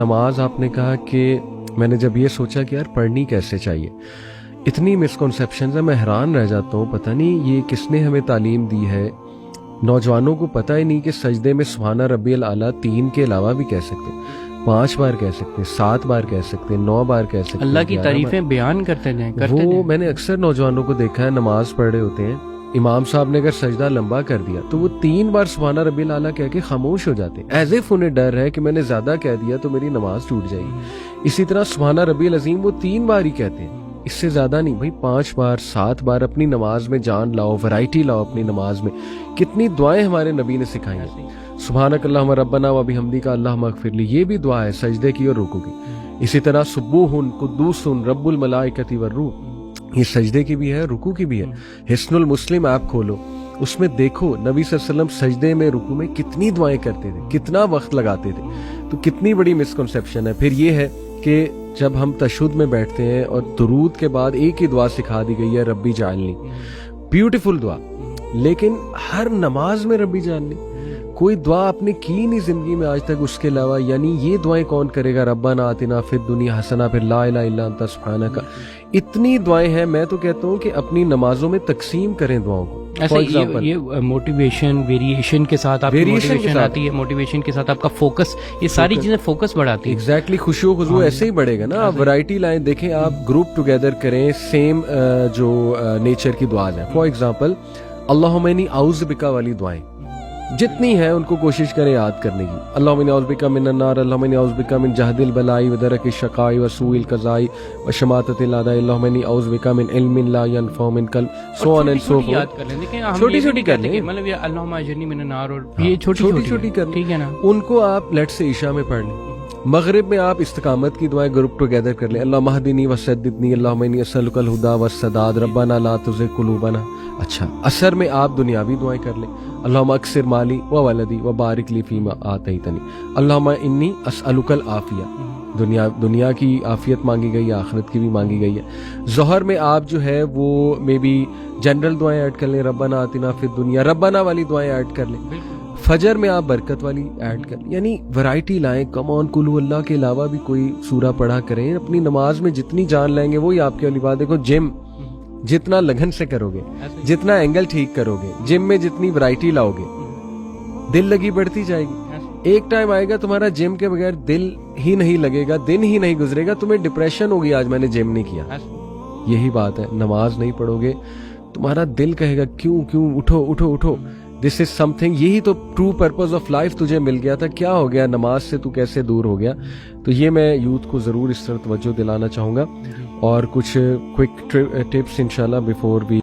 नमाज आपने कहा कि मैंने जब ये सोचा कि यार पढ़नी कैसे चाहिए, इतनी मिसकॉन्सेप्शंस है, मैं हैरान रह जाता हूँ। पता नहीं ये किसने हमें तालीम दी है। नौजवानों को पता ही नहीं कि सजदे में सुभाना रब्बियल आला 3 के अलावा भी कह सकते हैं, 5 बार कह सकते हैं, 7 बार कह सकते हैं, 9 बार कह सकते हैं, अल्लाह की तारीफें बयान करते जाएं। वो मैंने अक्सर नौजवानों को देखा है, नमाज पढ़ रहे होते हैं, इमाम साहब ने अगर सजदा लंबा कर दिया तो वो 3 बार सुभाना रब्बिल आला कह के खामोश हो जाते हैं, एज इफ उन्हें डर है कि मैंने ज्यादा कह दिया तो मेरी नमाज टूट जाएगी। इसी तरह सुभाना रब्बिल अजीम वो 3 बार ही कहते हैं, इससे ज्यादा नहीं। भाई 5 बार 7 बार अपनी नमाज में जान लाओ, वैरायटी लाओ अपनी नमाज में। कितनी दुआएं हमारे नबी ने सिखाई हैं। सुभानक अल्लाहुम्मा रब्बना व बिहम्दिका अल्लाहुम्मा अगफिरली, ये भी दुआ है सजदे की और रुकू की। इसी तरह सुब्बूहुन कुद्दूसुन रब्बुल मलाइकति वर्रूह, ये सजदे की भी है, रुकू की भी है। हिस्नुल मुस्लिम ऐप खोलो, उसमें देखो नबी सल्लल्लाहु अलैहि वसल्लम सजदे में रुकू में कितनी दुआएं करते थे, कितना वक्त लगाते थे। तो कितनी बड़ी मिसकंसेप्शन है। फिर ये है कि जब हम तशहुद में बैठते हैं और दुरूद के बाद एक ही दुआ सिखा दी गई है, रब्बी जालनी, ब्यूटीफुल दुआ, लेकिन हर नमाज में रब्बी जालनी, कोई दुआ आपने की नहीं जिंदगी में आज तक उसके अलावा। यानी ये दुआएं कौन करेगा, रब्बना आतिना फिर दुनिया हसना, फिर ला इलाहा इल्ला अंता सुब्हानका। इतनी दुआएं हैं। मैं तो कहता हूँ कि अपनी नमाजों में तकसीम करें दुआओं को। ऐसे ये मोटिवेशन वेरिएशन के साथ आपकी मोटिवेशन आती है, मोटिवेशन के साथ आपका फोकस, ये सारी चीजें फोकस बढ़ाती है। एग्जैक्टली, खुशियों खुशबू ऐसे ही बढ़ेगा ना। आप वैरायटी लाइन देखें, आप ग्रुप टुगेदर करें, सेम जो नेचर की दुआएं हैं। फॉर एग्जांपल अल्लाहुम्मा इन्नी औज़ु बिका वाली दुआएं जितनी है उनको कोशिश करें याद करने की। अल्लाहुम्मा इन्नी औज़ु बिका मिनन नार, अल्लाहुम्मा इन्नी औज़ु बिका मिन जहदिल बलाई व दरकिश शकाई व सूइल कज़ाई व शमाततिल अदाई, अल्लाहुम्मा इन्नी औज़ु बिका मिन इल्मिन ला यनफ़उ मिन कल्ब, so on and so forth. याद कर लें, देखिए छोटी-छोटी कर लें, मतलब ये अल्लाहुम्मा अजरनी मिनन नार, और ये छोटी-छोटी कर लें, ठीक है ना। उनको आप लेट से ईशा में पढ़ लें। मगरिब में आप इस्तिकामत की दुआएं ग्रुप टुगेदर कर लें। अल्लाहुम्मा हदीनी व सद्दिदनी, अल्लाहुम्मा इन्नी अस्अलुकल हुदा व सदाद, रब्बना ला तुज़िग़ कुलूबना। अच्छा, असर में आप दुनियावी दुआएं कर लें। अल्लाहुम्मा अक्सिर माली व वलदी व बारिक ली फीमा आतैतनी, अल्लाहुम्मा इन्नी अस्अलुकल आफिया, दुनिया की आफियत मांगी गई है, आखिरत की भी मांगी गई है। ज़ोहर में आप जो है वो मे बी जनरल दुआएं ऐड कर लें, रब्बना आतिना फिर दुनिया, रब्बना वाली दुआएं ऐड कर लें। फजर में आप बरकत वाली ऐड कर लें। यानी वैरायटी लाएं। कम ऑन, कुल अल्लाह के अलावा भी कोई सूरा पढ़ा करें। अपनी नमाज में जितनी जान लाएंगे वही आपके वाली बात। देखो, जिम जितना लगन से करोगे, जितना एंगल ठीक करोगे, जिम में जितनी वैरायटी लाओगे, दिल लगी बढ़ती जाएगी। एक टाइम आएगा तुम्हारा जिम के बगैर दिल ही नहीं लगेगा, दिन ही नहीं गुजरेगा, तुम्हें डिप्रेशन होगी, आज मैंने जिम नहीं किया। यही बात है, नमाज नहीं पढ़ोगे तुम्हारा दिल कहेगा क्यों क्यों, उठो उठो उठो। दिस इज समथिंग, यही तो ट्रू पर्पस ऑफ लाइफ तुझे मिल गया था, क्या हो गया, नमाज से तू कैसे दूर हो गया। तो ये मैं यूथ को जरूर इस तरह तवज्जो दिलाना चाहूंगा। और कुछ क्विक टिप्स इंशाल्लाह बिफोर भी